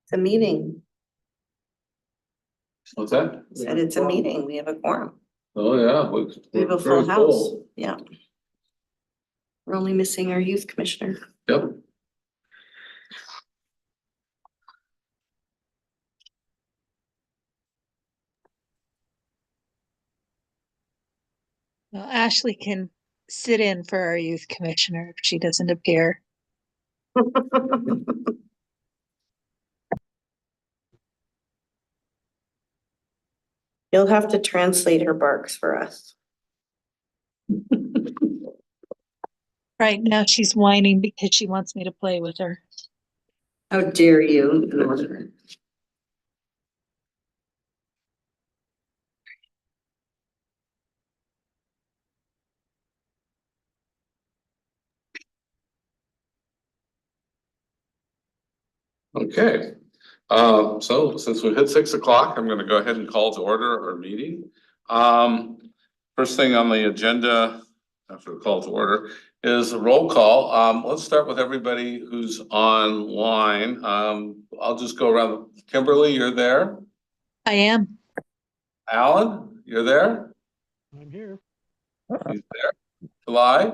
It's a meeting. What's that? Said it's a meeting. We have a quorum. Oh, yeah. We have a full house. Yeah. We're only missing our youth commissioner. Yep. Well, Ashley can sit in for our youth commissioner if she doesn't appear. You'll have to translate her barks for us. Right now she's whining because she wants me to play with her. How dare you? Okay. So since we hit 6 o'clock, I'm going to go ahead and call to order our meeting. First thing on the agenda after the call to order is a roll call. Let's start with everybody who's online. I'll just go around. Kimberly, you're there. I am. Alan, you're there. I'm here. He's there. July,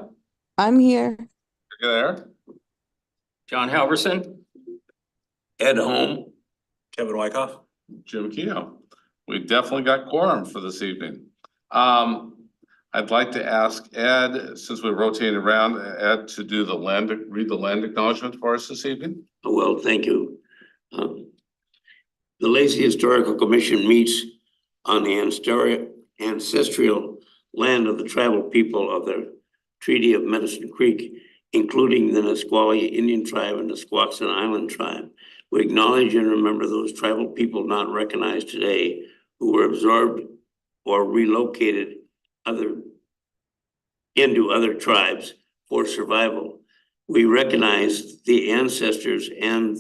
I'm here. you're there. John Halverson. Ed Home. Kevin Wyckoff. Jim Keno. We definitely got quorum for this evening. I'd like to ask Ed, since we're rotating around, Ed to do read the land acknowledgement for us this evening. Well, thank you. The Lacey Historical Commission meets on the ancestral land of the tribal people of the Treaty of Medicine Creek, including the Nisqually Indian tribe and the Squaxin Island tribe. We acknowledge and remember those tribal people not recognized today who were absorbed or relocated into other tribes for survival. We recognize the ancestors and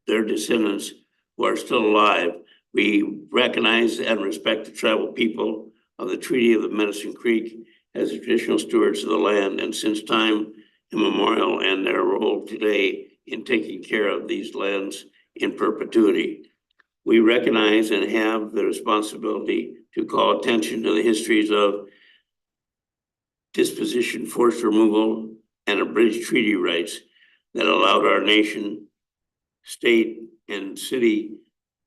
their descendants who are still alive. We recognize and respect the tribal people of the Treaty of the Medicine Creek as traditional stewards of the land and since time immemorial, and their role today in taking care of these lands in perpetuity. We recognize and have the responsibility to call attention to the histories of disposition, forced removal, and abridged treaty rights that allowed our nation, state, and city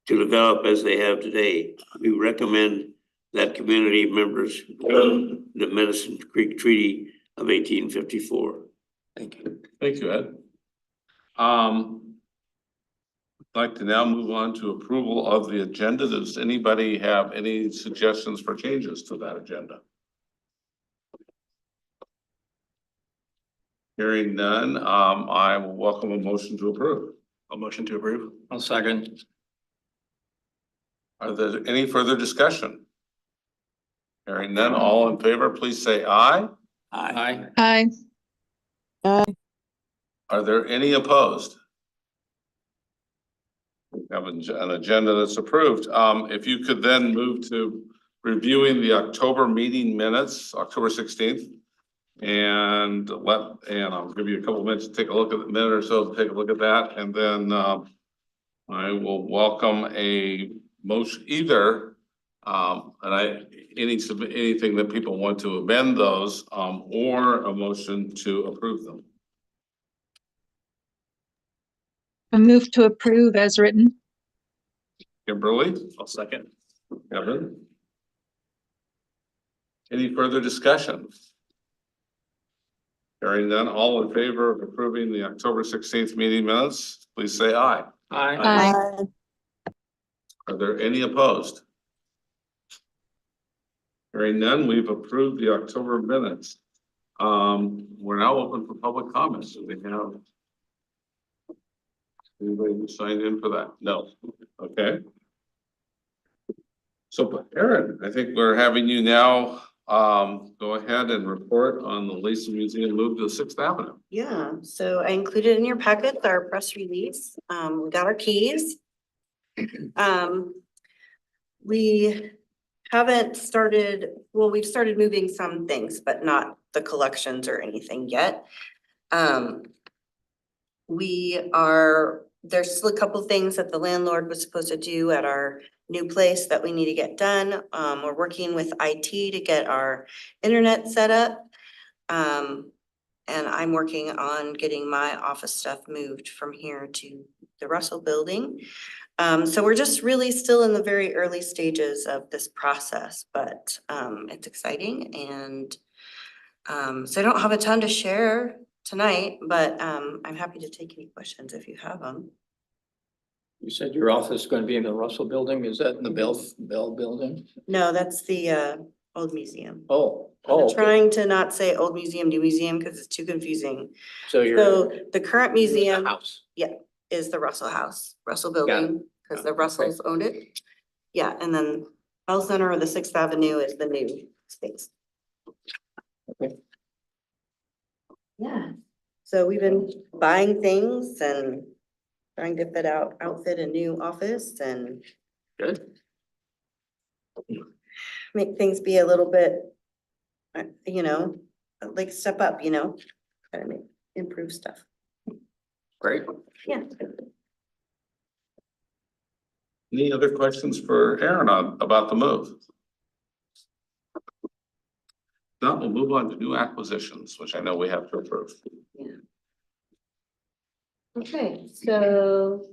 to develop as they have today. We recommend that community members the Medicine Creek Treaty of 1854. Thank you. Thank you, Ed. I'd like to now move on to approval of the agenda. Does anybody have any suggestions for changes to that agenda? Hearing none, I will welcome a motion to approve. A motion to approve. I'll second. Are there any further discussion? Hearing none, all in favor, please say aye. Aye. Hi. Are there any opposed? We have an agenda that's approved. If you could then move to reviewing the October meeting minutes, October 16th. And I'll give you a couple minutes to take a look at the minute or so, take a look at that. And then I will welcome a motion either anything that people want to amend those or a motion to approve them. I move to approve as written. Kimberly? I'll second. Kevin? Any further discussion? Hearing none, all in favor of approving the October 16th meeting minutes, please say aye. Aye. Are there any opposed? Hearing none, we've approved the October minutes. We're now open for public comments. Do we have anybody who signed in for that? No. Okay. So Aaron, I think we're having you now go ahead and report on the Lacey Museum move to 6th Avenue. Yeah, so I included in your packet our press release. We got our keys. We haven't started, well, we've started moving some things, but not the collections or anything yet. We are there's still a couple things that the landlord was supposed to do at our new place that we need to get done. We're working with IT to get our internet set up. And I'm working on getting my office stuff moved from here to the Russell building. So we're just really still in the very early stages of this process, but it's exciting and so I don't have a ton to share tonight, but I'm happy to take any questions if you have them. You said your office is going to be in the Russell building. Is that in the Bell building? No, that's the old museum. Oh, I'm okay. trying to not say old museum, new museum, because it's too confusing. So you're. So the current you're in the museum House. is the Russell House, Russell Got it. building, because the Russells owned it. Yeah, and then Bell Center or the 6th Avenue is the new space. Okay. Yeah, so we've been buying things and trying to outfit a new office and Good. make things be a little bit, like step up, kind of improve stuff. Great. Yeah. Any other questions for Aaron about the move? Now we'll move on to new acquisitions, which I know we have to approve. Okay, so,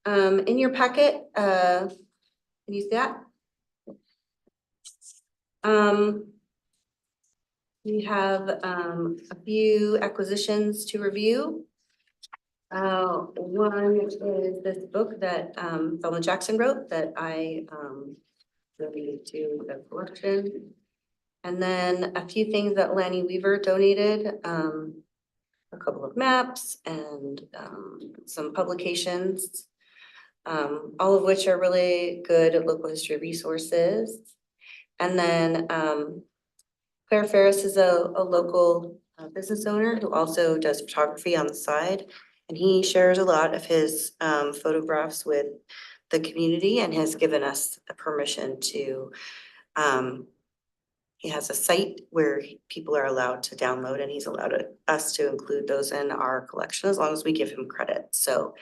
in your packet, can you see that? We have, a few acquisitions to review. One is this book that, Thelma Jackson wrote that I, donated to the collection. And then a few things that Lanny Weaver donated, a couple of maps and some publications, all of which are really good local history resources. And then Claire Ferris is a local business owner who also does photography on the side. And he shares a lot of his photographs with the community and has given us a permission to he has a site where people are allowed to download and he's allowed us to include those in our collection as long as we give him credit. So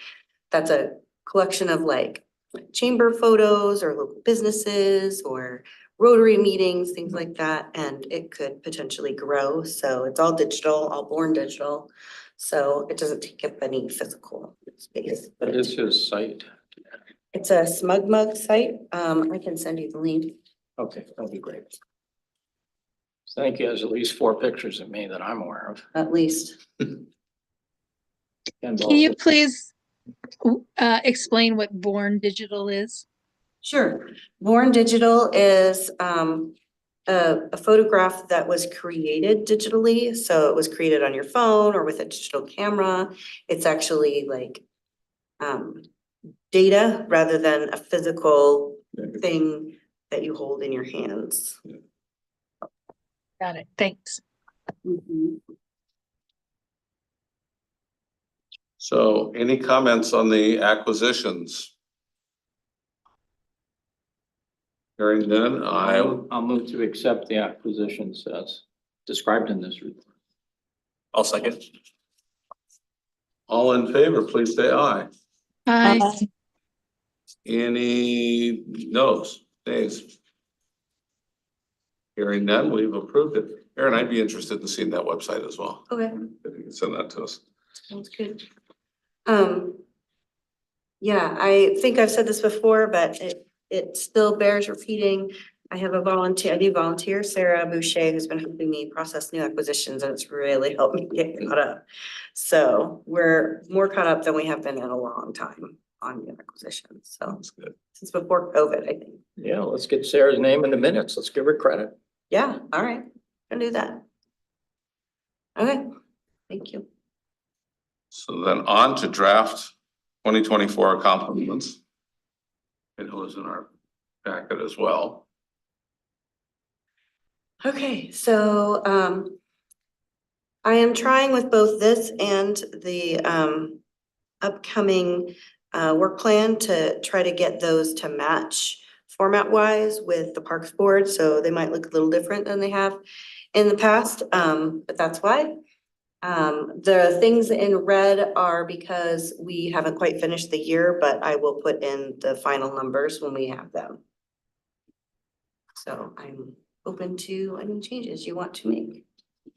that's a collection of like chamber photos or local businesses or Rotary meetings, things like that. And it could potentially grow. So it's all digital, all born digital. So it doesn't take up any physical space. That is his site. It's a Smug Mug site. I can send you the link. Okay, that'd be great. I think he has at least 4 pictures of me that I'm aware of. At least. And Can you also- please explain what Born Digital is? Sure. Born Digital is a photograph that was created digitally. So it was created on your phone or with a digital camera. It's actually like data rather than a physical thing that you hold in your hands. Got it. Thanks. So any comments on the acquisitions? Hearing none, I'll move to accept the acquisitions as described in this report. I'll second. all in favor, please say aye. Hi. Any noes, nays? Hearing none, we've approved it. Aaron, I'd be interested in seeing that website as well. Okay, If you can send that to us. sounds good. Yeah, I think I've said this before, but it still bears repeating. I have a volunteer, I do volunteer, Sarah Boucher, who's been helping me process new acquisitions, and it's really helped me get caught up. So we're more caught up than we have been in a long time on new acquisitions. So That's good. since before COVID, I think. Yeah, let's get Sarah's name in the minutes. Let's give her credit. Yeah, all right, can do that. Okay, thank you. So then on to draft 2024 accomplishments. It was in our packet as well. Okay, so I am trying with both this and the upcoming work plan to try to get those to match format wise with the Parks Board, so they might look a little different than they have in the past, but that's why. The things in red are because we haven't quite finished the year, but I will put in the final numbers when we have them. So I'm open to any changes you want to make.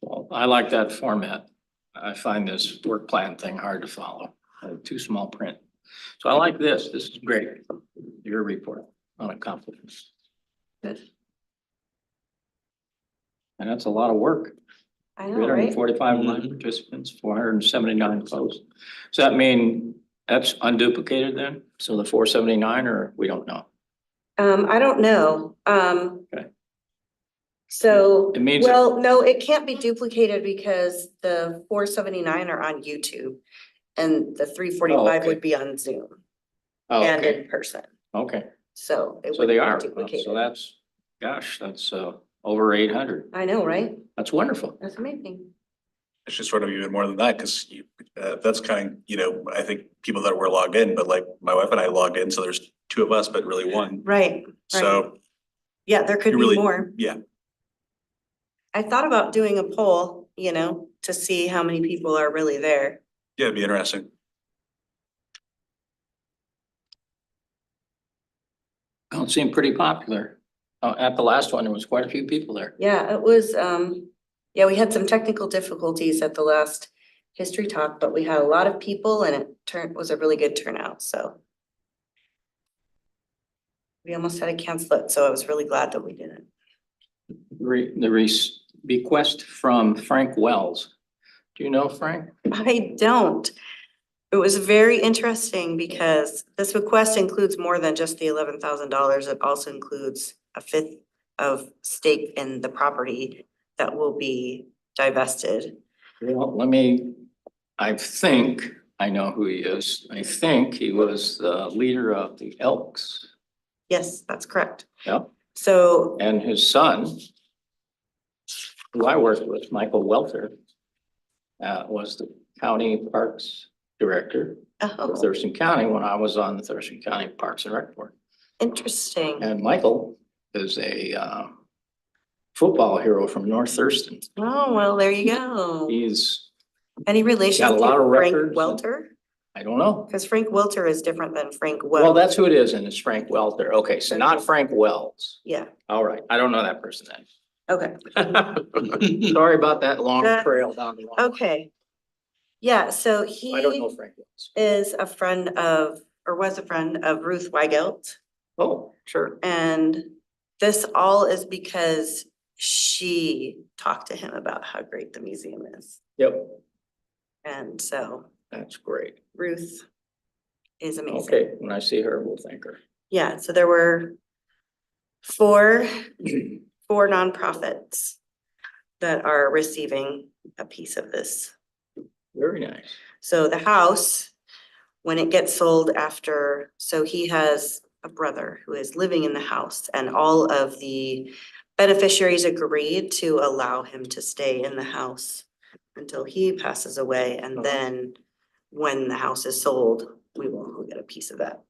Well, I like that format. I find this work plan thing hard to follow, too small print. So I like this. This is great. Your report on accomplishments. Good. And that's a lot of work. I know, 345 right? live participants, 479 posts. Does that mean that's unduplicated then? So the 479, or we don't know? I don't know. Okay. So, It means- well, no, it can't be duplicated because the 479 are on YouTube and the 345 okay. would be on Zoom Oh, and okay, in person. okay. So it So would they be are. duplicated. So that's, gosh, that's over 800. I know, right? That's wonderful. That's amazing. It's just sort of even more than that, because that's kind of, I think people that were logged in, but like my wife and I logged in, so there's two of us, but really one. Right. So, Yeah, there could you be really- more. yeah, I thought about doing a poll, to see how many people are really there. yeah, it'd be interesting. Well, it seemed pretty popular. At the last one, there was quite a few people there. Yeah, it was, yeah, we had some technical difficulties at the last history talk, but we had a lot of people and it was a really good turnout, so. We almost had to cancel it, so I was really glad that we didn't. The request from Frank Wells. Do you know Frank? I don't. It was very interesting because this request includes more than just the $11,000. It also includes a fifth of stake in the property that will be divested. Well, I think I know who he is. I think he was the leader of the Elks. Yes, that's correct. Yep. So, And his son, who I worked with, Michael Welter, was the county parks director of oh, Thurston County when I was on the Thurston County Parks and Rec Board. interesting. And Michael is a football hero from North Thurston. Oh, well, there you go. He's, Any relation got a to lot of Frank records. Welter? I don't know. Because Frank Welter is different than Frank Well, Wells. that's who it is, and it's Frank Welter. Okay, so not Frank Wells. Yeah, All right, I don't know that person okay, then. Sorry about that long That- trail down the line. okay. Yeah, so I don't know he Frank Wells. is a friend of, or was a friend of Ruth Weigelt. Oh, sure. And this all is because she talked to him about how great the museum is. Yep, And so that's great. Ruth is amazing. Okay, when I see her, we'll thank her. Yeah, so there were four nonprofits that are receiving a piece of this. Very nice. So the house, when it gets sold after, so he has a brother who is living in the house and all of the beneficiaries agreed to allow him to stay in the house until he passes away. And then when the house is sold, we will get a piece of that.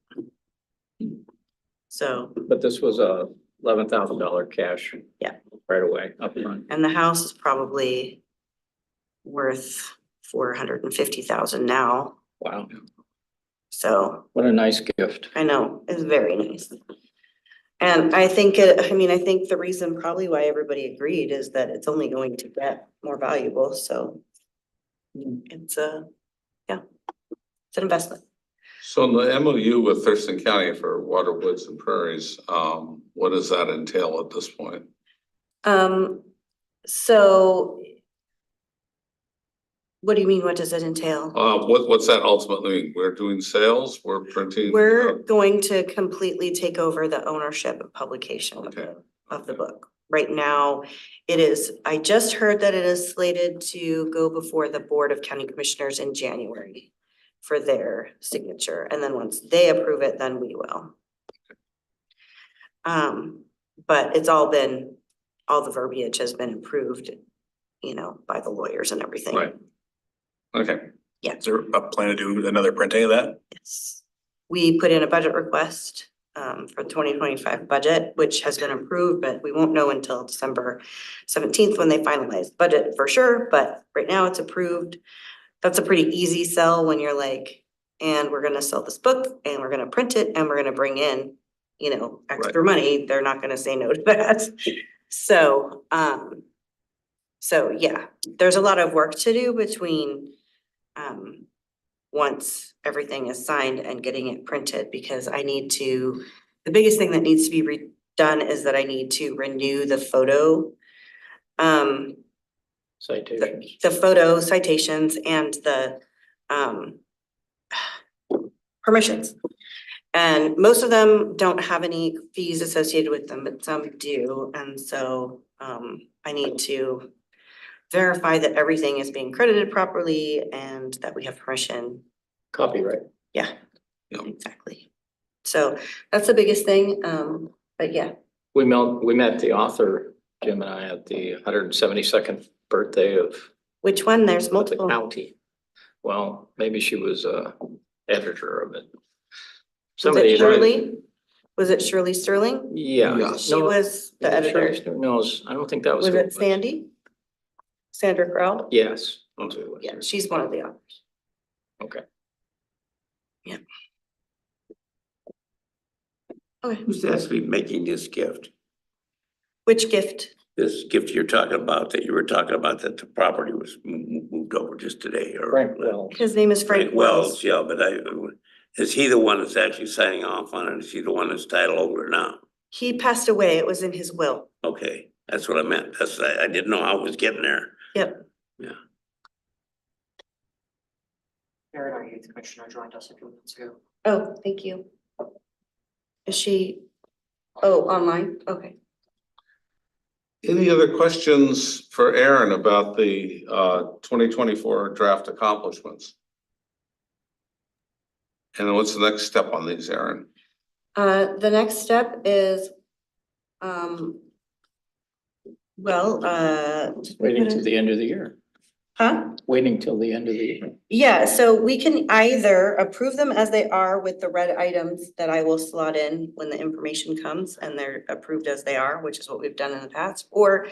So, But this was a $11,000 cash. Yeah. Right away, up front. and the house is probably worth 450,000 now. Wow, So what a nice gift. I know, it's very nice. And I think I think the reason probably why everybody agreed is that it's only going to get more valuable, so. It's it's an investment. So in the MOU with Thurston County for water, woods and prairies, what does that entail at this point? So. What do you mean, what does it entail? What's that ultimately mean? We're doing sales, we're printing? We're going to completely take over the ownership of publication of the book. Right now, I just heard that it is slated to go before the Board of County Commissioners in January for their signature, and then once they approve it, then we will. But it's all the verbiage has been approved, by the lawyers and everything. Right. Okay, Is there a plan to do another printing of that? Yes. We put in a budget request, for the 2025 budget, which has been approved, but we won't know until December 17th when they finalize the budget for sure, but right now it's approved. That's a pretty easy sell when you're like, and we're gonna sell this book and we're gonna print it and we're gonna bring in, you know, extra money. They're not gonna say no to that. So, yeah, there's a lot of work to do between, once everything is signed and getting it printed, because the biggest thing that needs to be redone is that I need to renew the photo. Citations. The photo citations and the, permissions. And most of them don't have any fees associated with them, but some do. And so, I need to verify that everything is being credited properly and that we have permission. Copyright. Yeah, Yep. exactly. So that's the biggest thing. But yeah, We met the author, Jim and I, at the 172nd birthday of which one? There's the multiple. county. Well, maybe she was editor of it. Was Somebody. it Shirley? Was it Shirley Sterling? Yeah. Yeah. She No, was the editor. No, I don't think that was. Was who it Sandy? Sandra Crowell? Yes. That's who it was. Yeah, she's one of the authors. Okay. Yeah. Okay, Who's actually making this gift? which gift? This gift you're talking about, that you were talking about, that the property was moved over just today or? Frank Wells. His name is Frank Wells. Yeah, but is he the one that's actually signing off on it? Is he the one that's title over it now? He passed away. It was in his will. Okay, that's what I meant. I didn't know how it was getting there. Yep. Yeah. Erin, our youth commissioner, joined us if you want to. Oh, thank you. Is she, oh, online? Okay. Any other questions for Aaron about the 2024 draft accomplishments? And then what's the next step on these, Aaron? The next step is, Waiting till the end of the year. huh? Waiting till the end of the year. Yeah, so we can either approve them as they are with the red items that I will slot in when the information comes and they're approved as they are, which is what we've done in the past, or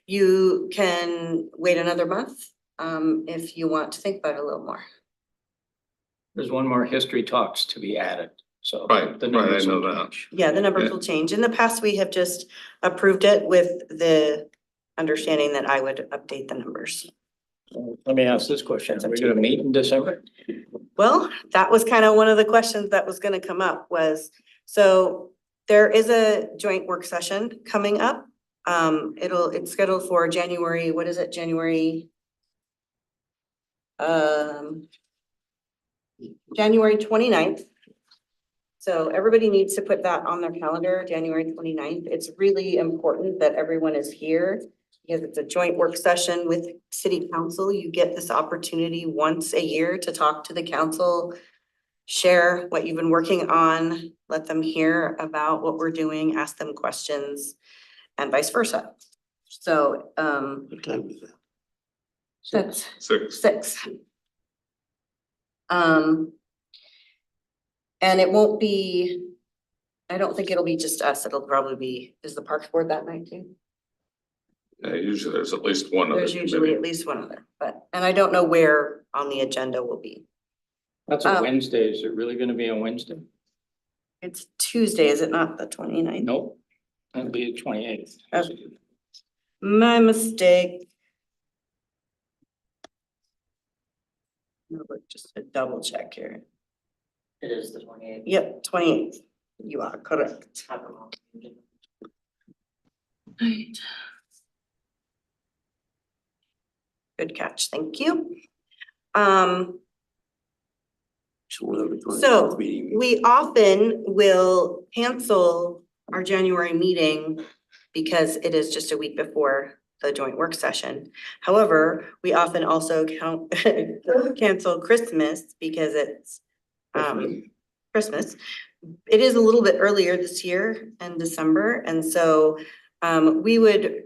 you can wait another month, if you want to think about it a little more. There's one more history talks to be added, so. Right, the right, numbers I know will that. change. Yeah, the numbers Yeah. will change. In the past, we have just approved it with the understanding that I would update the numbers. Let me ask this question. Are we gonna meet in December? Well, that was kind of one of the questions that was gonna come up was, so there is a joint work session coming up. It's scheduled for January, what is it, January? January 29th. So everybody needs to put that on their calendar, January 29th. It's really important that everyone is here because it's a joint work session with city council. You get this opportunity once a year to talk to the council, share what you've been working on, let them hear about what we're doing, ask them questions, and vice versa. So, What time is that? that's 6. 6. And it won't be, I don't think it'll be just us. It'll probably be, is the Parks Board that night too? Yeah, usually there's at least one other There's usually committee. at least one other, but, and I don't know where on the agenda will be. That's a Wednesday. Is it really gonna be a Wednesday? It's Tuesday, is it not the 29th? Nope. That'll be the 28th. Okay. My mistake. No, but just a double check here. It is the 28th. Yep, 28th. You are correct. I don't know. Right. Good catch, thank you. So whatever. So we often will cancel our January meeting because it is just a week before the joint work session. However, we often also cancel Christmas because it's Christmas. It is a little bit earlier this year in December, and so we would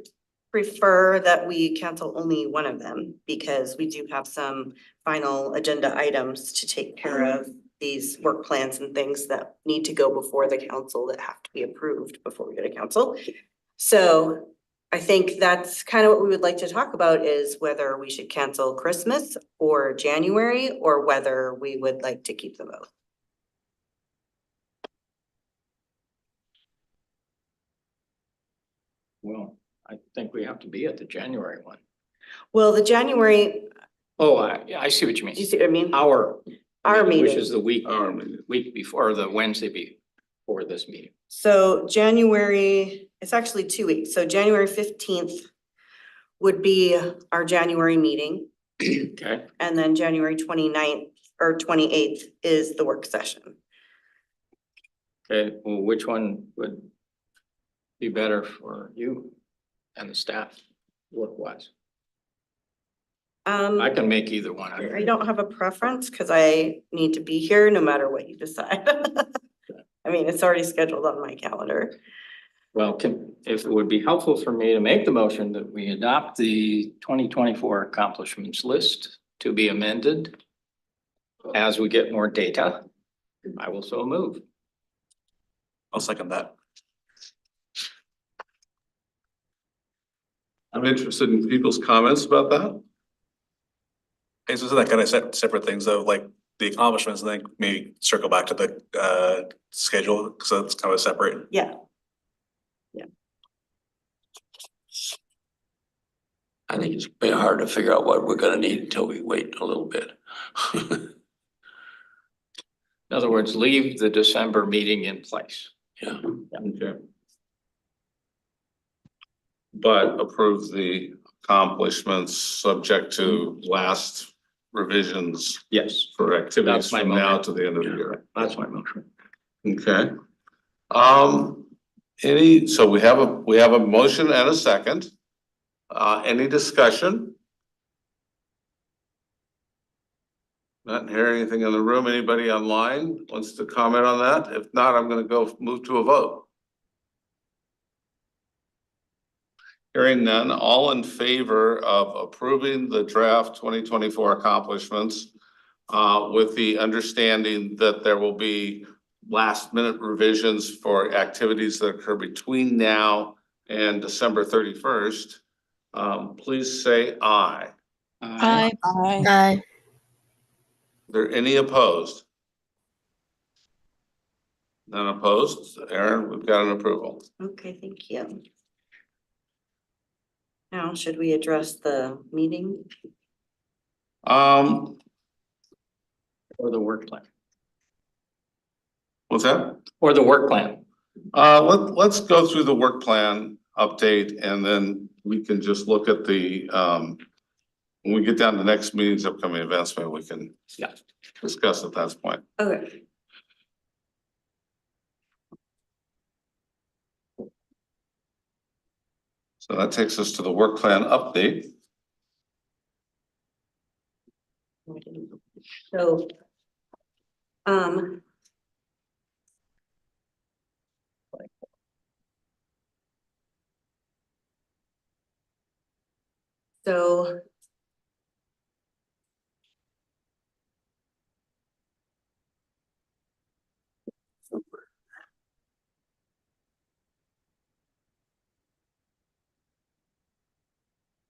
prefer that we cancel only one of them because we do have some final agenda items to take care of these work plans and things that need to go before the council that have to be approved before we go to council. So I think that's kind of what we would like to talk about is whether we should cancel Christmas or January, or whether we would like to keep them both. Well, I think we have to be at the January one. Well, the January, Oh, I see what you mean. do you see what I mean? Our Our which meeting. is the week Our before, or the Wednesday before this meeting. So January, it's actually 2 weeks. So January 15th would be our January meeting. Okay, And then January 29th or 28th is the work session. okay, well, which one would be better for you and the staff work-wise? I can make either one. I don't have a preference because I need to be here no matter what you decide. I mean, it's already scheduled on my calendar. Well, if it would be helpful for me to make the motion that we adopt the 2024 accomplishments list to be amended as we get more data, I will so move. I'll second that. I'm interested in people's comments about that. Okay, so that kind of separate things though, like the accomplishments, and then maybe circle back to the schedule, because that's kind of separate. Yeah. I think it's been hard to figure out what we're gonna need until we wait a little bit. In other words, leave the December meeting in place. Yeah, Okay. But approve the accomplishments subject to last revisions Yes, for activities That's my from now motion. to the end of the year. that's my motion. Okay. So we have a motion and a second. Any discussion? Not hearing anything in the room. Anybody online wants to comment on that? If not, I'm gonna move to a vote. Hearing none, all in favor of approving the draft 2024 accomplishments with the understanding that there will be last minute revisions for activities that occur between now and December 31st. Please say aye. Aye. Aye. Are there any opposed? None opposed? Aaron, we've got an approval. Okay, thank you. Now, should we address the meeting? Or the work plan, What's that? or the work plan. Let's go through the work plan update and then we can just look at the, when we get down to the next meeting's upcoming events, maybe we can discuss at that point. Okay. So that takes us to the work plan update. So, so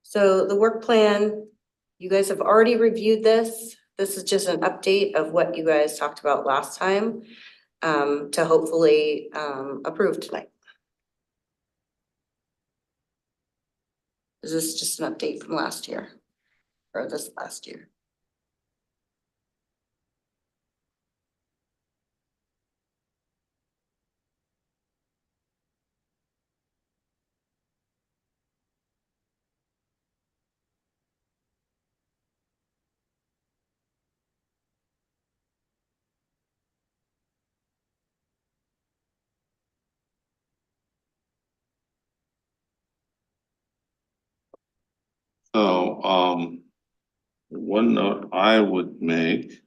So the work plan, you guys have already reviewed this. This is just an update of what you guys talked about last time, to hopefully, approve tonight. Is this just an update from last year? Or this last year? So, one note I would make,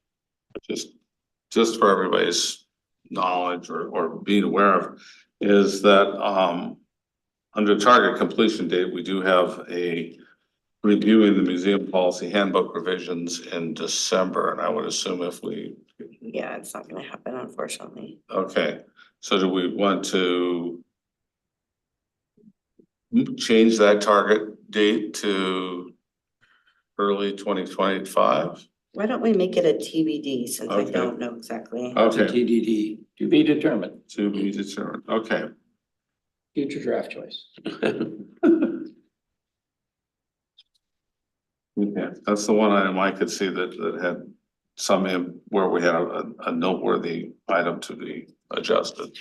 just for everybody's knowledge or being aware of, is that, under target completion date, we do have a reviewing the museum policy handbook revisions in December, and I would assume if we, Yeah, it's not gonna happen, unfortunately. okay, so do we want to change that target date to early 2025? Why don't we make it a TBD since I Okay. don't know exactly? It's a Okay, TDD, to be determined, to be determined, okay. future draft choice. Okay, that's the one item I could see that had some where we had a noteworthy item to be adjusted.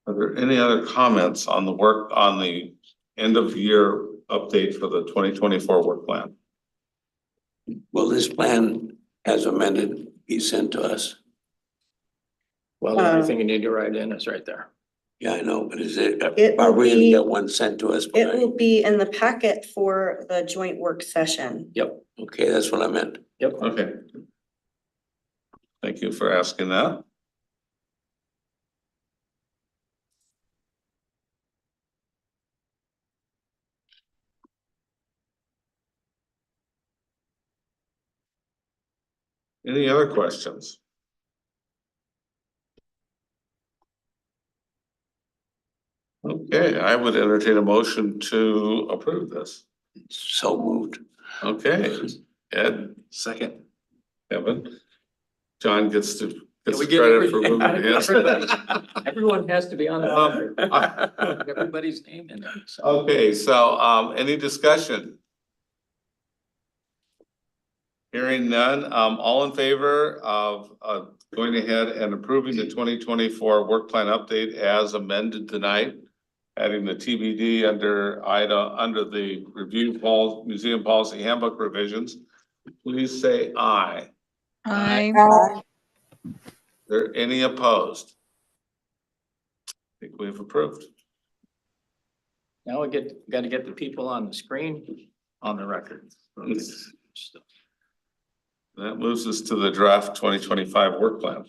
Are there any other comments on the work, on the end of year update for the 2024 work plan? Will this plan as amended be sent to us? Well, the only thing you need to write in is right there. Yeah, I know, but is it, It are will we gonna be- get one sent to us? It will be in the packet for the joint work session. Yep, Okay, that's what I meant. yep. Okay. Thank you for asking that. Any other questions? Okay, I would entertain a motion to approve this. So moved. Okay, Ed, Second. Kevin. John gets we get credit for everything? moving his. Everyone has to be on the Um, record. Everybody's name in there. so. Okay, so any discussion? Hearing none, all in favor of going ahead and approving the 2024 work plan update as amended tonight? Adding the TBD under the museum policy handbook revisions, please say aye. I, There any opposed? I think we've approved. Now we gotta get the people on the screen on the record. That moves us to the draft 2025 work plan.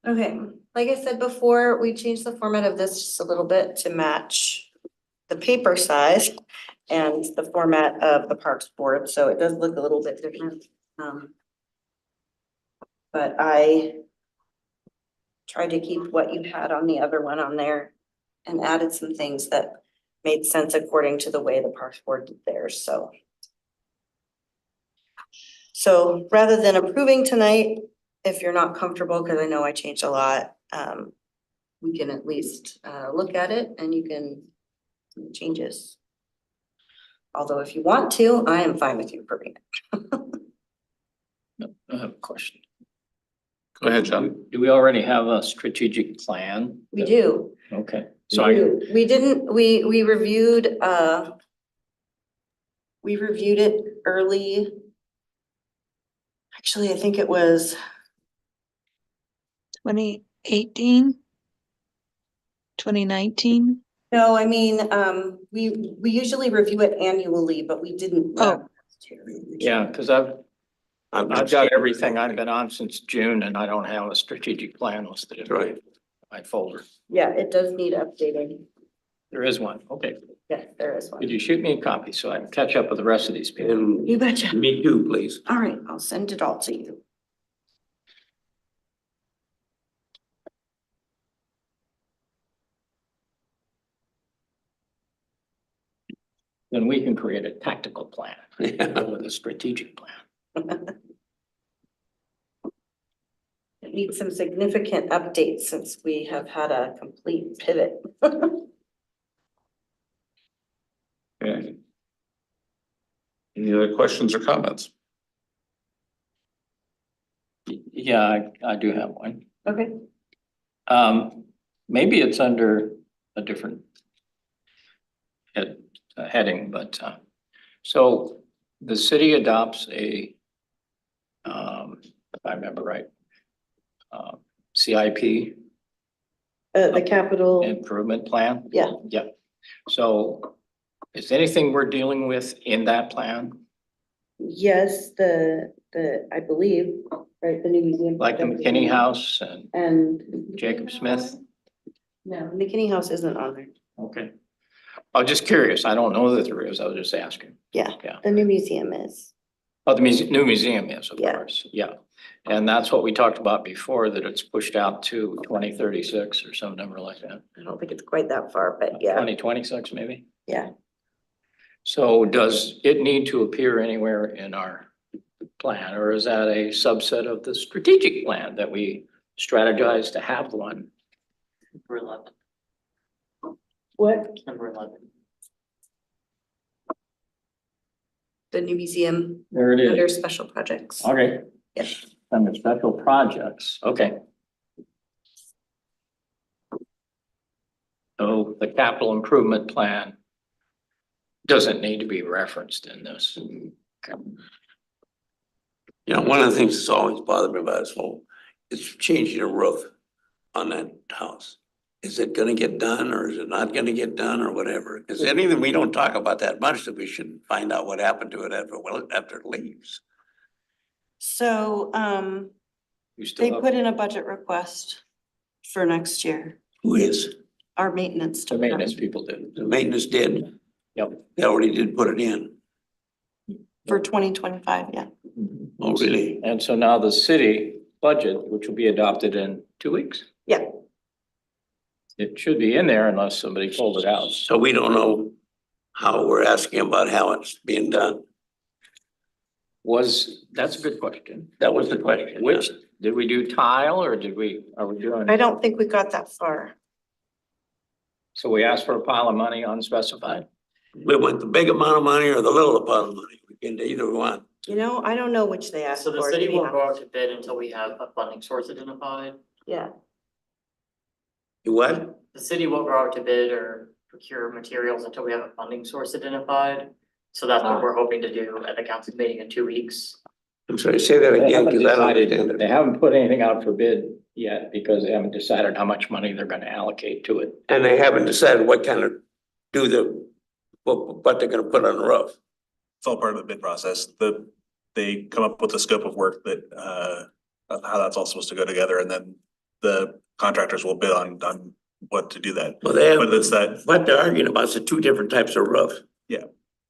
Okay, like I said before, we changed the format of this just a little bit to match the paper size and the format of the Parks Board, so it does look a little bit different. But I tried to keep what you had on the other one on there and added some things that made sense according to the way the Parks Board did theirs, so. So rather than approving tonight, if you're not comfortable, because I know I changed a lot, we can at least look at it and you can make changes. Although if you want to, I am fine with you approving it. I have a question. Go ahead, John. Do we already have a strategic plan? We do. Okay, We so I, do. We reviewed it early. Actually, I think it was 2018, 2019. no, I mean, we usually review it annually, but we didn't. Oh. yeah, because I've got everything I've been on since June and I don't have a strategic plan listed in Right. my folder. Yeah, it does need updating. There is one. Okay. Yes, there is Could one. you shoot me a copy so I can catch up with the rest of these people? And You betcha. me too, please. All right, I'll send it all to you. Then we can create a tactical plan with a strategic plan. It needs some significant updates since we have had a complete pivot. Okay. Any other questions or comments? Yeah, I do have one. Okay. Maybe it's under a different heading, but, so the city adopts a, if I remember right, CIP, The capital, improvement plan. yeah, Yeah. So is anything we're dealing with in that plan, yes, I believe, right, the new museum. like the project. McKinney House and And. Jacob Smith? No, McKinney House isn't on there. Okay. I was just curious. I don't know that there is. I was just asking. Yeah. Yeah. The new museum is. Oh, the new museum is, of Yeah. course. Yeah. And that's what we talked about before, that it's pushed out to 2036 or some number like that. I don't think it's quite that far, but yeah, 2026 maybe. yeah. So does it need to appear anywhere in our plan, or is that a subset of the strategic plan that we strategize to have one? Number 11. What? Number 11. The new museum There it under is. special projects. Okay. Yes. Under special projects, okay. So the capital improvement plan doesn't need to be referenced in this. Okay. You know, one of the things that's always bothered me about this whole, is changing a roof on that house. Is it gonna get done or is it not gonna get done or whatever? Cause anything, we don't talk about that much, that we should find out what happened to it after it leaves. So, You still have in a budget request for next year, Who is? our maintenance. the maintenance people did. The maintenance did. Yep. They already did put it in. For 2025, yeah. Oh, really? And so now the city budget, which will be adopted in 2 weeks. Yeah. It should be in there unless somebody pulled it out. So we don't know how we're asking about how it's being done. That's a good question. That was the question. Which, did we do tile or are we doing? I don't think we got that far. So we asked for a pile of money unspecified? We want the big amount of money or the little amount of money. We can do either one. You know, I don't know which they asked So the for. city to be won't go out honest. to bid until we have a funding source identified. Yeah, You what? The city won't go out to bid or procure materials until we have a funding source identified. So that's what we're hoping to do at the council meeting in 2 weeks. I'm sorry, say that They again, haven't because I don't decided, understand they it. haven't put anything out for bid yet because they haven't decided how much money they're gonna allocate to it. And they haven't decided what kind of, what they're gonna put on the roof. It's all part of the bid process. They come up with a scope of work that, of how that's all supposed to go together, and then the contractors will bid on what to do that. Well, they But it's have, that, what they're arguing about is the two different types of roof. Yeah.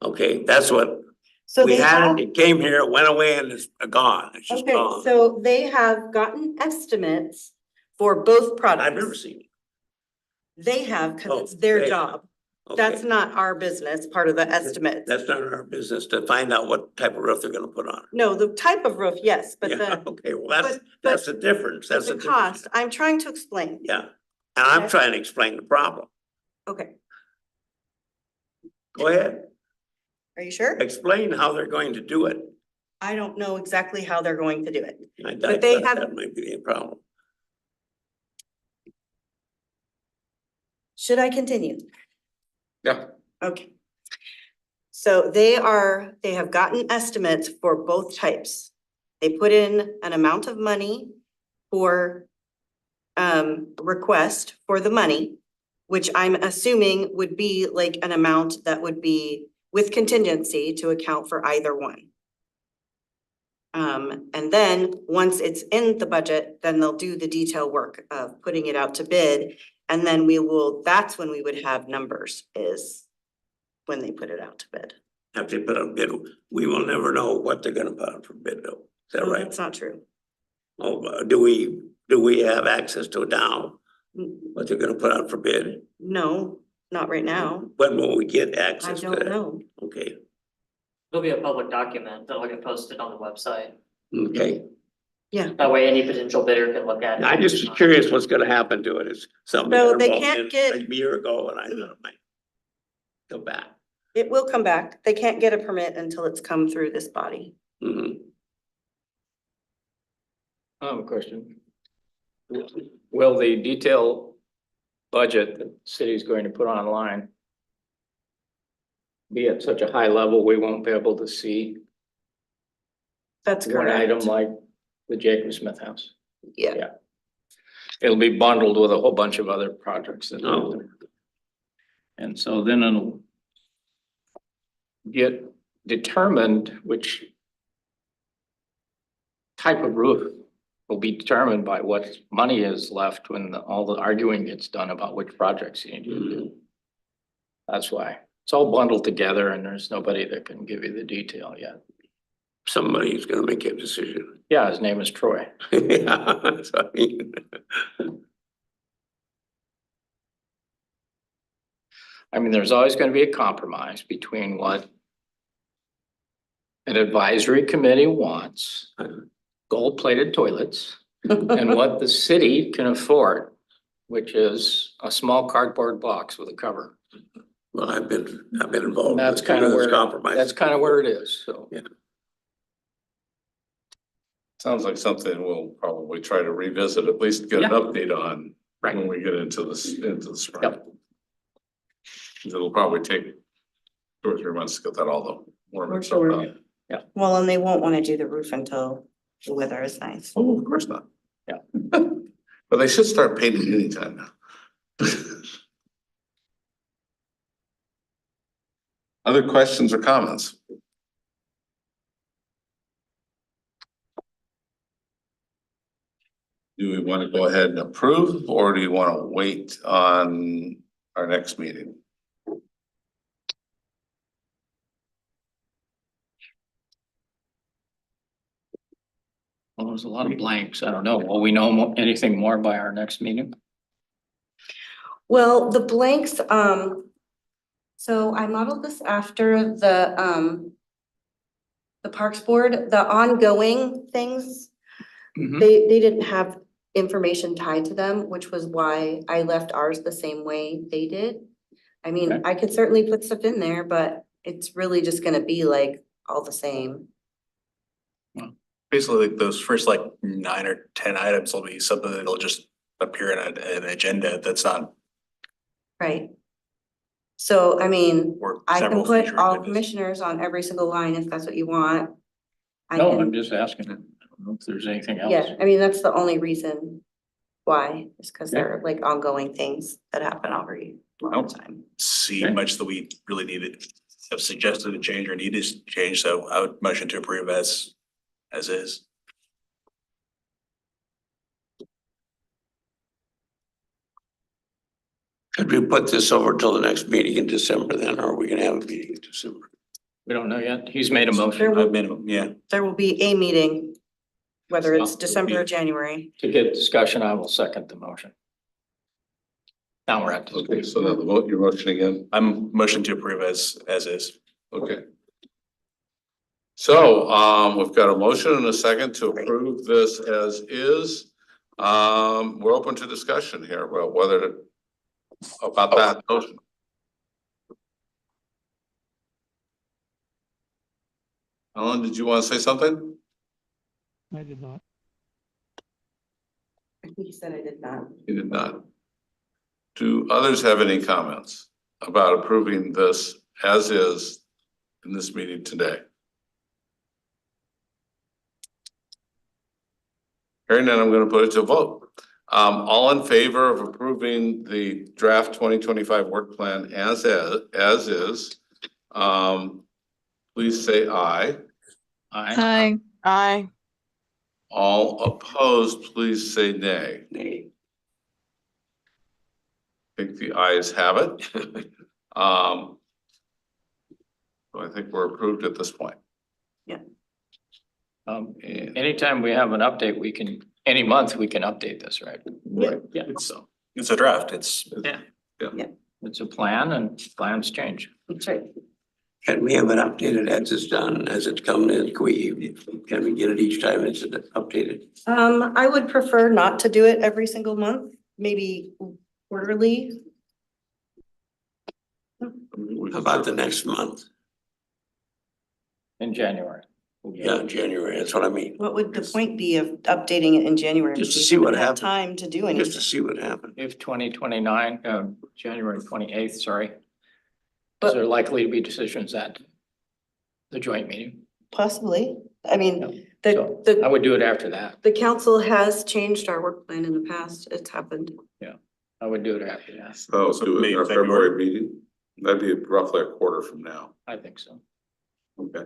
Okay, that's what, so we they had have, it, it came here, it went away and it's gone. It's just okay, gone. so they have gotten estimates for both I've never products. seen it. They have, Oh, cause it's their they- job. Okay. That's not our business, part of the estimates. That's not our business to find out what type of roof they're gonna put on. No, the type of roof, yes, but Yeah, the, okay, well, but- that's the difference. That's the the difference. cost, I'm trying to explain. Yeah, and I'm Okay. trying to explain the problem. Okay, Go ahead, are you sure? explain how they're going to do it. I don't know exactly how they're going to do it. I But they thought have- that might be the problem. Should I continue? Yeah. Okay. So they have gotten estimates for both types. They put in an amount of money for request for the money, which I'm assuming would be like an amount that would be with contingency to account for either one. And then, once it's in the budget, then they'll do the detail work of putting it out to bid. And then that's when we would have numbers, is when they put it out to bid. If they put a bid, we will never know what they're gonna put out for bid though. Is that No, right? That's not true. Oh, do we have access to it now? What they're gonna put out for bid? No, not right now. When will we get I access to don't that? know. Okay, It'll be a public document that'll get posted on the website. okay. That way any potential bidder can look at it. I'm just curious what's gonna happen to it. It's something. So that they involved can't in get- A year ago and I thought it might go back. It will come back. They can't get a permit until it's come through this body. Mhm. I have a question. Will the detail budget that the city is going to put online be at such a high level, we won't be able to see That's one item correct. like the Jacob Smith house? Yeah, It'll be bundled with a whole bunch of other projects that. Oh. And so then it'll get determined which type of roof will be determined by what money is left when all the arguing gets done about which projects you need to do. That's why it's all bundled together and there's nobody that can give you the detail yet. Somebody's gonna make a decision. Yeah, his name is Troy. Yeah, so, I mean, I mean, there's always going to be a compromise between what an advisory committee wants, gold-plated toilets, and what the city can afford, which is a small cardboard box with a cover. well, I've been involved. That's with kind of this where, compromise. that's kind of where it is, so. Yeah. Sounds like something we'll probably try to revisit, at least get an Yeah. update on Right. when we get into the spring. Yep. It'll probably take 2 or 3 months to get that all the warm and stuff Sure. out. Well, and they won't wanna do the roof until the weather is nice. Oh, of course not. Yeah. But they should start painting anytime now. Other questions or comments? Do we want to go ahead and approve, or do you want to wait on our next meeting? Well, there's a lot of blanks. I don't know. Will we know anything more by our next meeting? Well, the blanks, so I modeled this after the Parks Board, the ongoing things, Mhm. they didn't have information tied to them, which was why I left ours the same way they did. I mean, Okay. I could certainly put stuff in there, but it's really just gonna be like all the same. Basically, like those first like 9 or 10 items will be something that'll just appear in an agenda that's not Right. So, I mean, or I can several put future all agendas. commissioners on every single line if that's what you want. I No, can- I'm just asking. I don't know if there's anything else. Yeah, I mean, that's the only reason why, is because Okay. they're like ongoing things that happen every long time. See Okay. much that we really needed, have suggested a change or needed to change, so I would motion to approve as is. Could we put this over till the next meeting in December then, or are we gonna have a meeting in December? We don't know yet. He's made a There motion will- Minimum, yeah. There will be a meeting, whether it's So, December or January. to get discussion. I will second the motion. Now we're at Okay, discussion. so now the vote, your motion again, I'm motion to approve as is. okay. So, we've got a motion and a second to approve this as is. We're open to discussion here about about that motion. Alan, did you want to say something? I did not. I think he said I did not. You did not. Do others have any comments about approving this as is in this meeting today? Hearing none, I'm going to put it to a vote. All in favor of approving the draft 2025 work plan as is, please say aye. Aye. Aye. All opposed, please say nay. Nay. I think the ayes have it. So I think we're approved at this point. And Anytime we have an update, we can, any month, we can update this, right? right, Yeah. so It's a draft, it's. Yeah. It's a plan and plans change. That's right. Can we have it updated as it's done, as it's come in? Can we get it each time it's updated? I would prefer not to do it every single month, maybe quarterly. How about the next month? In January. Yeah, January, that's what I mean. What would the point be of updating it in January? Just to We see what wouldn't have happens. Time to do Just to anything, see what happens. If 2029, January 28th, sorry. Is But- there likely to be decisions at the joint meeting? possibly. I mean, So, the, I would do it after that. the council has changed our work plan in the past. It's happened. I would do it after that. So do it May, in our February. February meeting. That'd be roughly a quarter from now. I think so. Okay.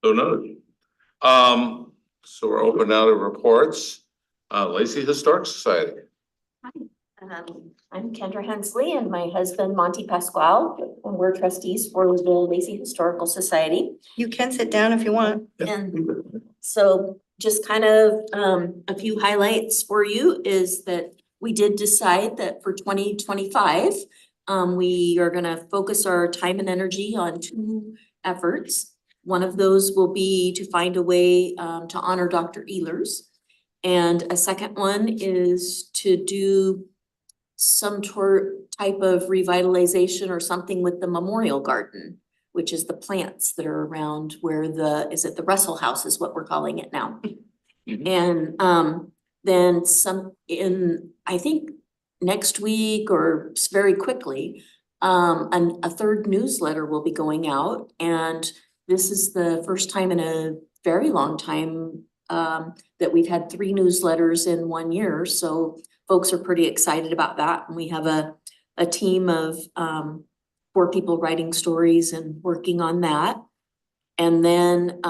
So noted. So we're open now to reports. Lacey Historic Society. I'm Kendra Hensley and my husband Monty Pasquale, and we're trustees for the Lacey Historical Society. You can sit down if you want. And so just kind of a few highlights for you is that we did decide that for 2025, we are gonna focus our time and energy on two efforts. One of those will be to find a way to honor Dr. Ehlers. And a second one is to do some type of revitalization or something with the memorial garden, which is the plants that are around where is it the Russell House is what we're calling it now. Mhm. And then I think next week or very quickly, a third newsletter will be going out. And this is the first time in a very long time that we've had 3 newsletters in 1 year. So folks are pretty excited about that. And we have a team of 4 people writing stories and working on that. And then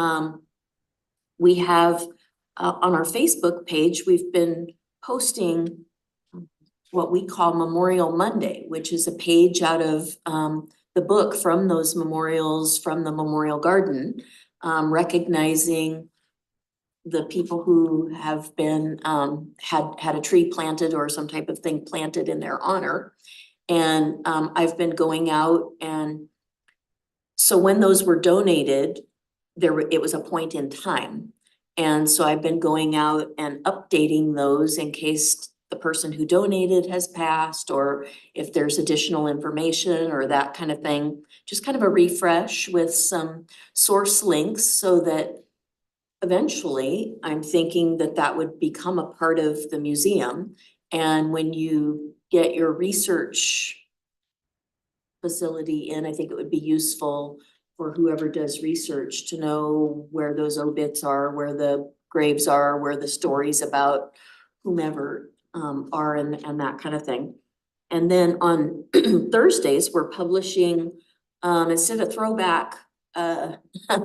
we have on our Facebook page, we've been posting what we call Memorial Monday, which is a page out of the book from those memorials from the Memorial Garden, recognizing the people who have been had a tree planted or some type of thing planted in their honor. And I've been going out, and so when those were donated, it was a point in time. And so I've been going out and updating those in case the person who donated has passed, or if there's additional information or that kind of thing. Just kind of a refresh with some source links so that eventually I'm thinking that that would become a part of the museum. And when you get your research facility in, I think it would be useful for whoever does research to know where those obits are, where the graves are, where the stories about whomever are, and that kind of thing. And then on Thursdays, we're publishing, instead of throwback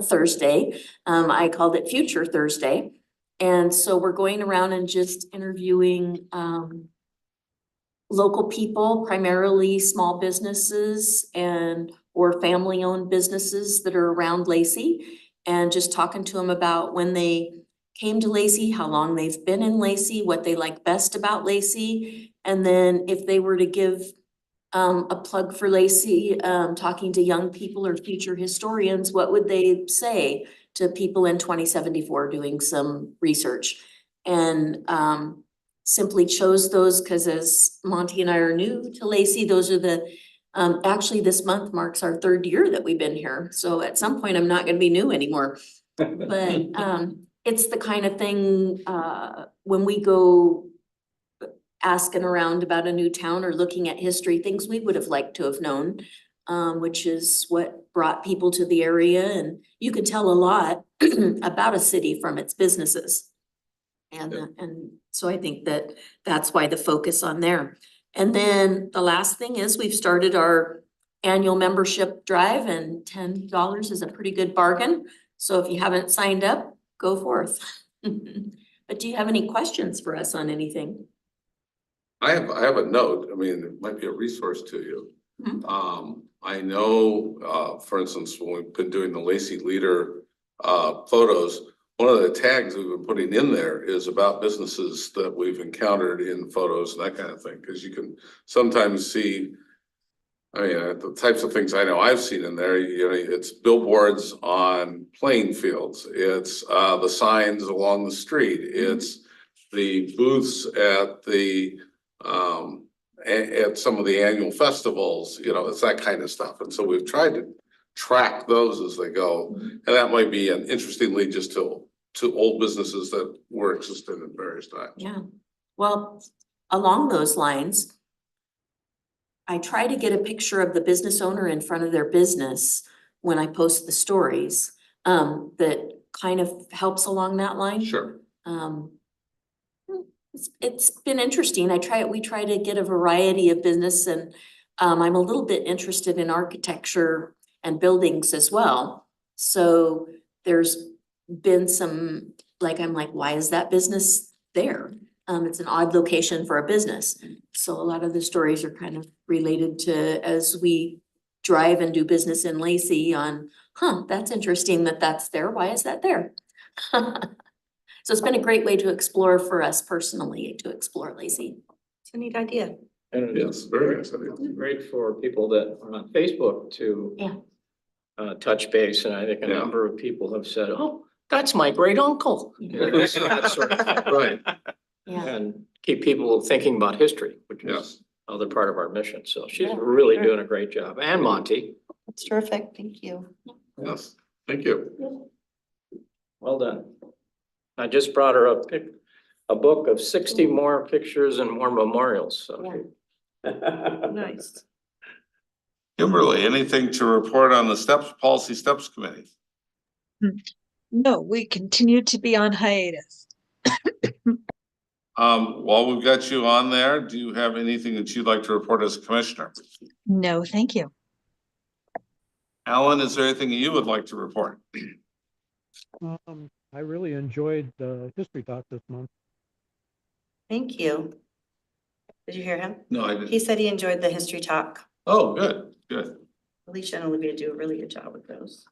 Thursday, I called it Future Thursday. And so we're going around and just interviewing local people, primarily small businesses or family-owned businesses that are around Lacey, and just talking to them about when they came to Lacey, how long they've been in Lacey, what they like best about Lacey. And then if they were to give a plug for Lacey, talking to young people or future historians, what would they say to people in 2074 doing some research? And simply chose those because as Monty and I are new to Lacey, those are actually this month marks our 3rd year that we've been here. So at some point I'm not gonna be new anymore. But it's the kind of thing when we go asking around about a new town or looking at history, things we would have liked to have known, which is what brought people to the area. And you could tell a lot about a city from its businesses. And so I think that that's why the focus on there. And then the last thing is we've started our annual membership drive, and $10 is a pretty good bargain. So if you haven't signed up, go forth. But do you have any questions for us on anything? I have a note. I mean, it might be a resource to you. Mhm. I know, for instance, when we've been doing the Lacey Leader photos, one of the tags we've been putting in there is about businesses that we've encountered in photos and that kind of thing, because you can sometimes see, I mean, the types of things I know I've seen in there, you know, it's billboards on playing fields, it's the signs along the street, it's the booths at the at some of the annual festivals, you know, it's that kind of stuff. And so we've tried to track those as they go. And that might be an interesting lead just to old businesses that were existing at various times. Yeah, well, along those lines, I try to get a picture of the business owner in front of their business when I post the stories, that kind of helps along that line. Sure. It's been interesting. We try to get a variety of business, and I'm a little bit interested in architecture and buildings as well. So there's been some, like, I'm like, why is that business there? It's an odd location for a business. So a lot of the stories are kind of related to as we drive and do business in Lacey on, that's interesting that that's there. Why is that there? So it's been a great way to explore for us personally, to explore Lacey. It's a neat idea. And Yes, very exciting. it's great for people that are on Facebook to Yeah. touch base, and I think a Yeah. number of people have said, oh, that's my great uncle. That sort of thing. Right, Yeah. And keep people thinking about history, which yes. is another part of our mission. So she's Yeah, really sure. doing a great job. And Monty, That's terrific. Thank you. Yes, thank you. well done. I just brought her a book of 60 more pictures and more memorials, so. Nice. Kimberly, anything to report on the policy steps committee? No, we continue to be on hiatus. While we've got you on there, do you have anything that you'd like to report as a commissioner? No, thank you. Alan, is there anything you would like to report? I really enjoyed the history talk this month. Thank you. Did you hear him? No, I didn't. He said he enjoyed the history talk. Oh, good, good. Alicia and Olivia do a really good job with those.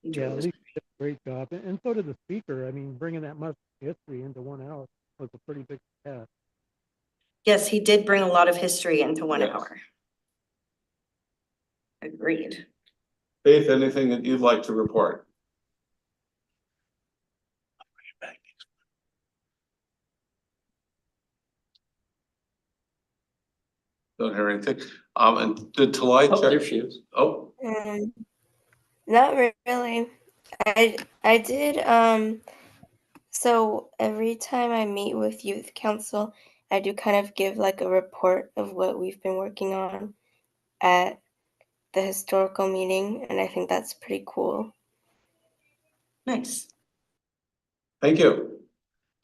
Enjoy Yeah, those. Lisa did a great job, and so did the speaker. I mean, bringing that much history into 1 hour was a pretty big task. Yes, he did bring a lot of history into 1 Yes. hour. Agreed. Faith, anything that you'd like to report? Don't hear anything. And did Talai Oh, there check? she is. Oh, Not really. I did so every time I meet with youth council, I do kind of give like a report of what we've been working on at the historical meeting, and I think that's pretty cool. Nice. thank you.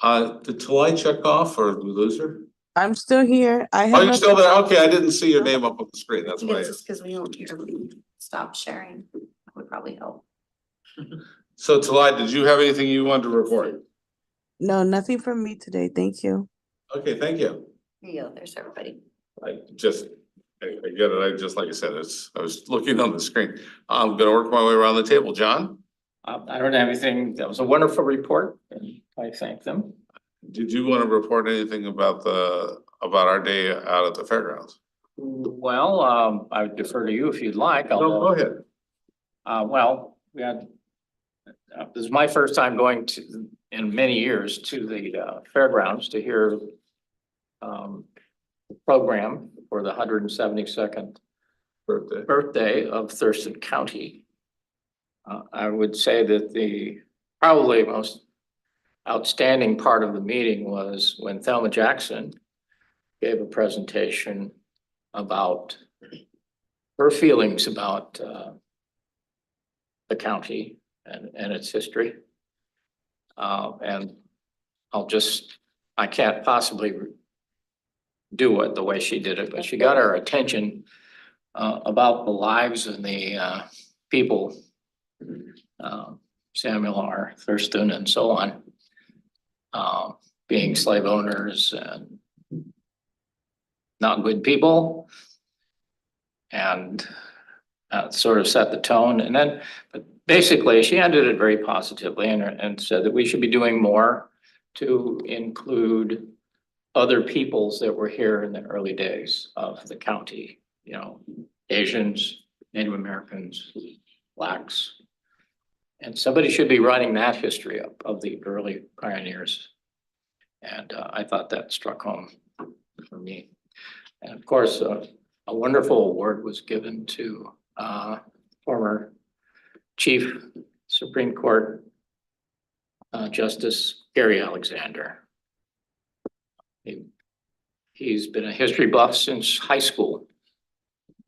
Did Talai check off or did we lose her? I'm still here. I Oh, have you're still there? Okay, I didn't see your name up on the screen. I That's think why. it's just because we don't hear me stop sharing. That would probably help. So Talai, did you have anything you wanted to report? no, nothing from me today. Thank you. Okay, thank you. Here you go. There's everybody. I get it. Like I said, I was looking on the screen. I'm gonna work my way around the table. John, I don't have anything. That was a wonderful report, and I thank them. did you want to report anything about our day out at the fairgrounds? Well, I would defer to you if you'd like. No, go ahead. Well, we had, this is my first time going to, in many years, to the fairgrounds to hear the program for the 172nd birthday of Thurston County. I would say that the probably most outstanding part of the meeting was when Thelma Jackson gave a presentation about her feelings about the county and its history. And I can't possibly do it the way she did it, but she got our attention about the lives and the people, Samuel R. Thurston and so on, being slave owners and not good people, and sort of set the tone. And then, but basically, she ended it very positively and said that we should be doing more to include other peoples that were here in the early days of the county, you know, Asians, Native Americans, Blacks. And somebody should be running that history up of the early pioneers. And I thought that struck home for me. And of course, a wonderful award was given to former Chief Supreme Court Justice Gary Alexander. He's been a history buff since high school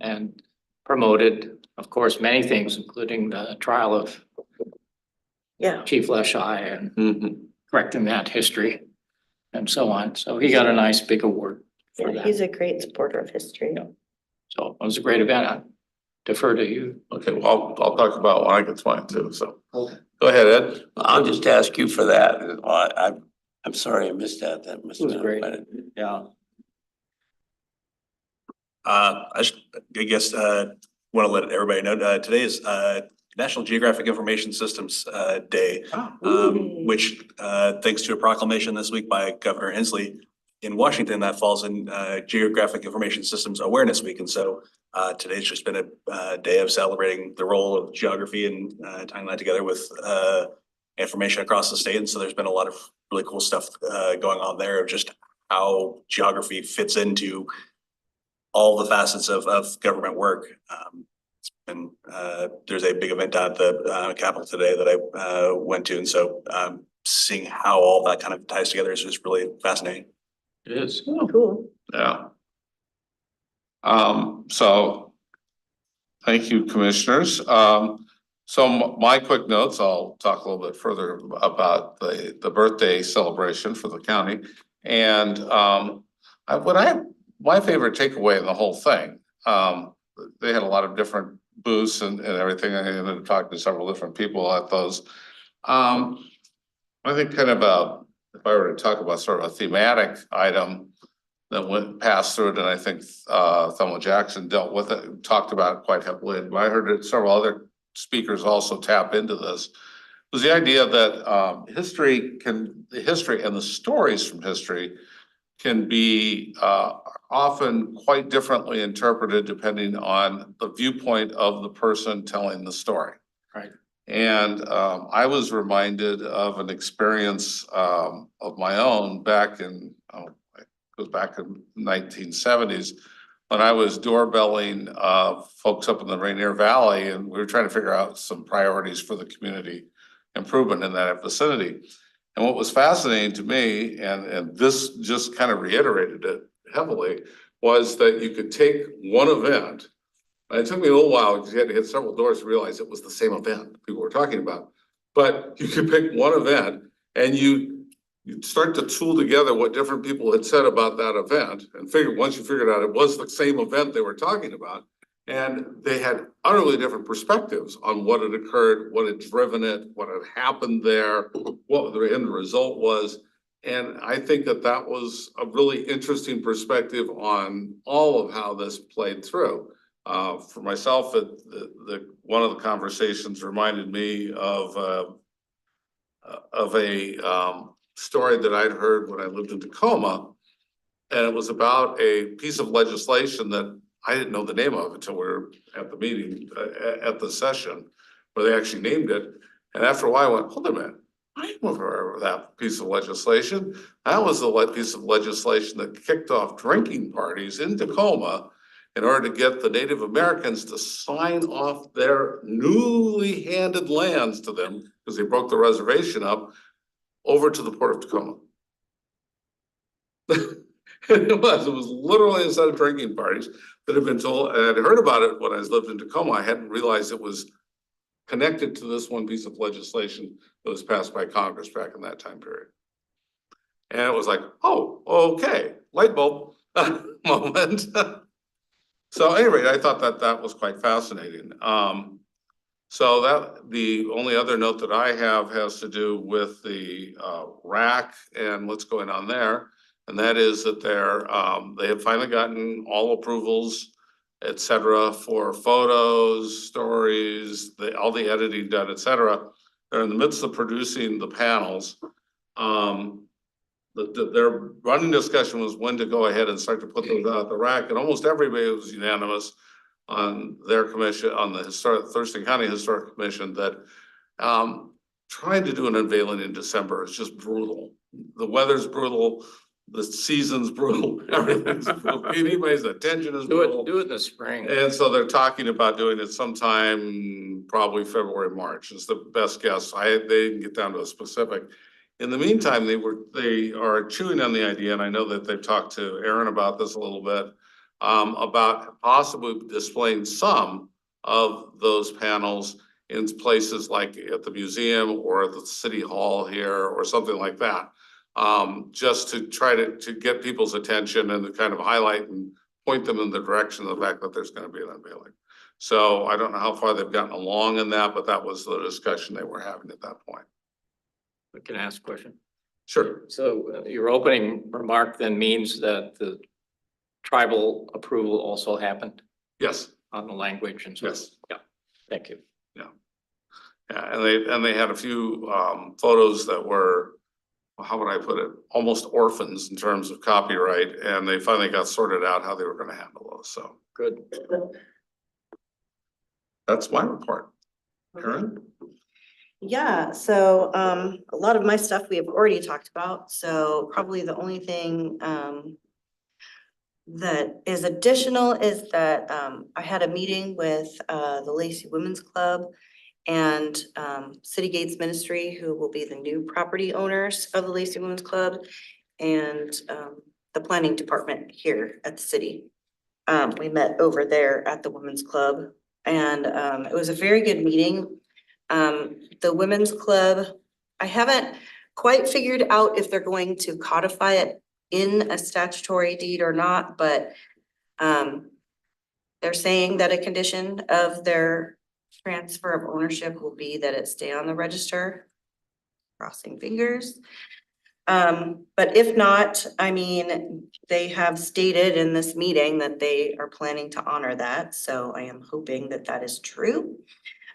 and promoted, of course, many things, including the trial of Chief Leshai and correcting that history and so on. So he got a nice big award for Yeah, that. he's a great supporter of history. So it was a great event. defer to you. Okay, well, I'll talk about when I get to mine too, so. Okay. Go ahead, Ed. I'll just ask you for that. I'm sorry I missed that. That must It have was been. great. Yeah. I guess, want to let everybody know, today is, National Geographic Information Systems, Day. Which, thanks to a proclamation this week by Governor Inslee in Washington, that falls in, Geographic Information Systems Awareness Week. And so, today's just been a day of celebrating the role of geography and, tying that together with, information across the state. And so there's been a lot of really cool stuff, going on there of just how geography fits into all the facets of government work. And there's a big event down at the Capitol today that I went to, and so seeing how all that kind of ties together is just really fascinating. It is. Cool. Yeah. So thank you, commissioners. So my quick notes, I'll talk a little bit further about the birthday celebration for the county. And my favorite takeaway in the whole thing, they had a lot of different booths and everything. I ended up talking to several different people at those. I think kind of if I were to talk about sort of a thematic item that passed through it, and I think Thelma Jackson dealt with it, talked about it quite heavily. And I heard several other speakers also tap into this, was the idea that history and the stories from history can be often quite differently interpreted depending on the viewpoint of the person telling the story. Right. And I was reminded of an experience of my own back in, it goes back in 1970s, when I was doorbelling folks up in the Rainier Valley, and we were trying to figure out some priorities for the community improvement in that vicinity. And what was fascinating to me, and this just kind of reiterated it heavily, was that you could take one event, and it took me a little while because you had to hit several doors to realize it was the same event people were talking about. But you could pick one event and you start to tool together what different people had said about that event, and once you figured out it was the same event they were talking about, and they had utterly different perspectives on what had occurred, what had driven it, what had happened there, what the end result was. And I think that was a really interesting perspective on all of how this played through. For myself, one of the conversations reminded me of a story that I'd heard when I lived in Tacoma. And it was about a piece of legislation that I didn't know the name of until we were at the meeting, at the session, where they actually named it. And after a while I went, hold a minute, I remember that piece of legislation. That was the piece of legislation that kicked off drinking parties in Tacoma in order to get the Native Americans to sign off their newly handed lands to them, because they broke the reservation up, over to the Port of Tacoma. It was literally a set of drinking parties that had been told, and I'd heard about it when I lived in Tacoma. I hadn't realized it was connected to this one piece of legislation that was passed by Congress back in that time period. And it was like, oh, okay, light bulb moment. So at any rate, I thought that was quite fascinating. So the only other note that I have has to do with the RAC and what's going on there. And that is that they have finally gotten all approvals, et cetera, for photos, stories, all the editing done, et cetera. They're in the midst of producing the panels. Their running discussion was when to go ahead and start to put those out at the RAC, and almost everybody was unanimous on their commission, on the Thurston County Historic Commission, that trying to do an unveiling in December is just brutal. The weather's brutal, the season's brutal, everything's brutal. Anybody's attention is brutal. Do it in the spring. And so they're talking about doing it sometime, probably February, March is the best guess. They didn't get down to a specific. In the meantime, they are chewing on the idea, and I know that they've talked to Aaron about this a little bit, about possibly displaying some of those panels in places like at the museum or at the city hall here or something like that. Just to try to get people's attention and to kind of highlight and point them in the direction of the fact that there's going to be an unveiling. So I don't know how far they've gotten along in that, but that was the discussion they were having at that point. I can ask a question. Sure. So your opening remark then means that the tribal approval also happened Yes. on the language and so. Yes. Yeah, thank you. Yeah, and they had a few photos that were, how would I put it, almost orphans in terms of copyright, and they finally got sorted out how they were gonna handle those, so Good. that's my report. Karen? Yeah, so a lot of my stuff we have already talked about, so probably the only thing that is additional is that I had a meeting with the Lacey Women's Club and City Gates Ministry, who will be the new property owners of the Lacey Women's Club, and the planning department here at the city. We met over there at the Women's Club, and it was a very good meeting. The Women's Club, I haven't quite figured out if they're going to codify it in a statutory deed or not, but they're saying that a condition of their transfer of ownership will be that it stay on the register. Crossing fingers. But if not, I mean, they have stated in this meeting that they are planning to honor that, so I am hoping that that is true.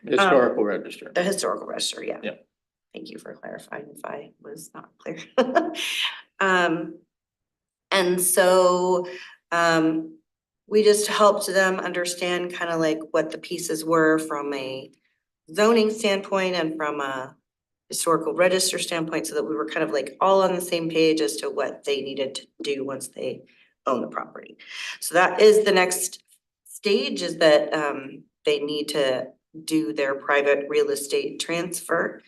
Historical register. The historical register, yeah. Yep. Thank you for clarifying if I was not clear. And so, we just helped them understand kind of like what the pieces were from a zoning standpoint and from a historical register standpoint, so that we were kind of like all on the same page as to what they needed to do once they own the property. So that is the next stage, is that they need to do their private real estate transfer.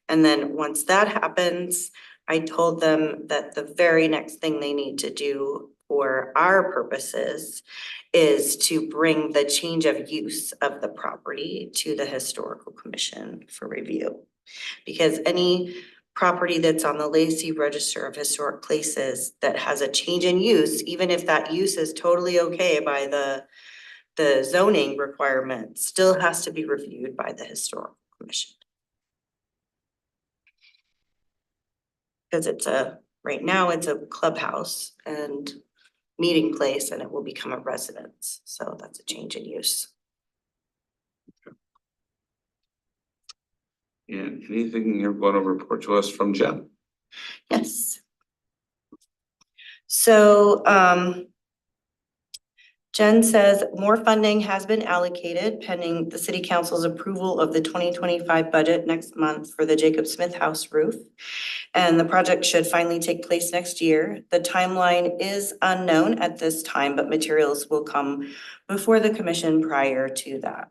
And then once that happens, I told them that the very next thing they need to do for our purposes is to bring the change of use of the property to the Historical Commission for review. Because any property that's on the Lacey Register of Historic Places that has a change in use, even if that use is totally okay by the zoning requirement, still has to be reviewed by the Historical Commission. Because right now it's a clubhouse and meeting place, and it will become a residence. So that's a change in use. And anything you're going to report to us from Jen? Yes. So Jen says more funding has been allocated pending the city council's approval of the 2025 budget next month for the Jacob Smith House roof. And the project should finally take place next year. The timeline is unknown at this time, but materials will come before the commission prior to that.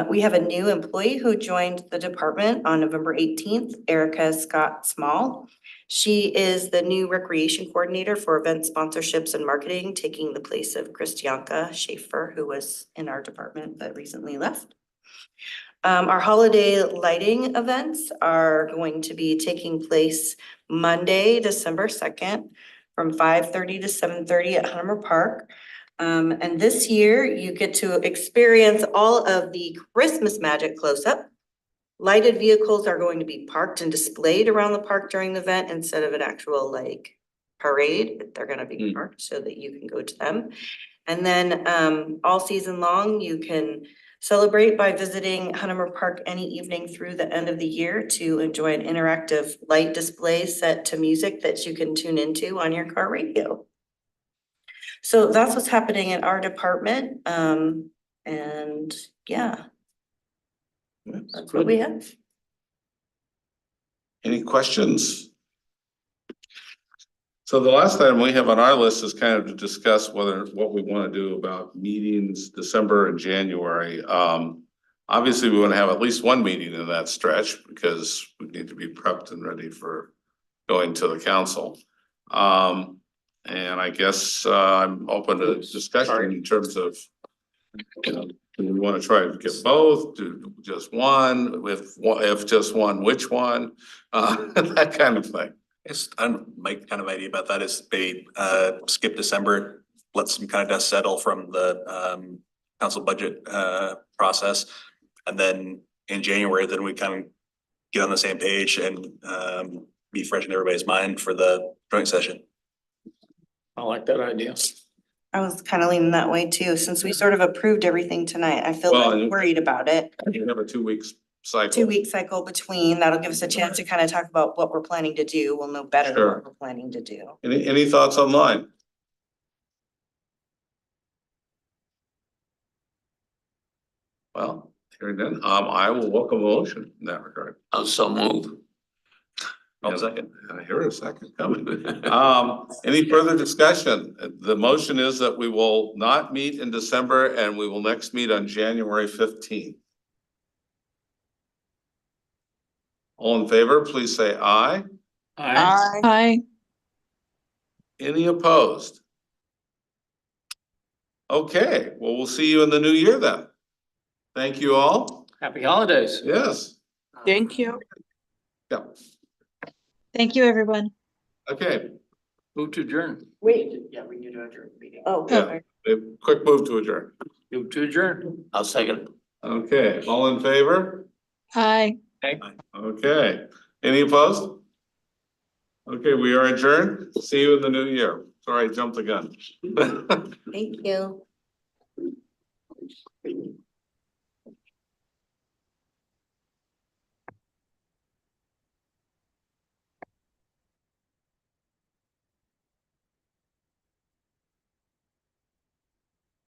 We have a new employee who joined the department on November 18th, Erica Scott Small. She is the new recreation coordinator for event sponsorships and marketing, taking the place of Christianka Schaefer, who was in our department but recently left. Our holiday lighting events are going to be taking place Monday, December 2nd, from 5:30 to 7:30 at Hunter Park. And this year you get to experience all of the Christmas magic close up. Lighted vehicles are going to be parked and displayed around the park during the event instead of an actual like parade. They're gonna be parked so that you can go to them. And then all season long, you can celebrate by visiting Hunter Park any evening through the end of the year to enjoy an interactive light display set to music that you can tune into on your car radio. So that's what's happening in our department. And yeah. That's what we have. Any questions? So the last item we have on our list is kind of to discuss what we want to do about meetings December and January. Obviously, we want to have at least one meeting in that stretch because we need to be prepped and ready for going to the council. And I guess I'm open to discussion in terms of, you know, do we want to try to get both, do just one, if just one, which one, that kind of thing. It's, my kind of idea about that is they skip December, let some kind of dust settle from the council budget process. And then in January, then we kind of get on the same page and be fresh in everybody's mind for the joint session. I like that idea. I was kind of leaning that way too, since we sort of approved everything tonight. I feel Well, like worried about it. You have a 2 weeks cycle. 2 week cycle between, that'll give us a chance to kind of talk about what we're planning to do. We'll know better Sure. what we're planning to do. Any thoughts online? Well, hearing none, I will welcome a motion in that regard. I'll so move. I'll second. I hear a second coming. Any further discussion? The motion is that we will not meet in December and we will next meet on January 15th. All in favor, please say aye. Aye. Hi. Any opposed? Okay, well, we'll see you in the new year then. Thank you all. Happy holidays. Yes, Thank you. yeah, Thank you, everyone. okay. Move to adjourn. Wait, Yeah, we need to adjourn the meeting. oh, Yeah. A quick move to adjourn. Move to adjourn. I'll second. Okay, all in favor? Hi. Okay, any opposed? Okay, we are adjourned. See you in the new year. Sorry, I jumped the gun. Thank you.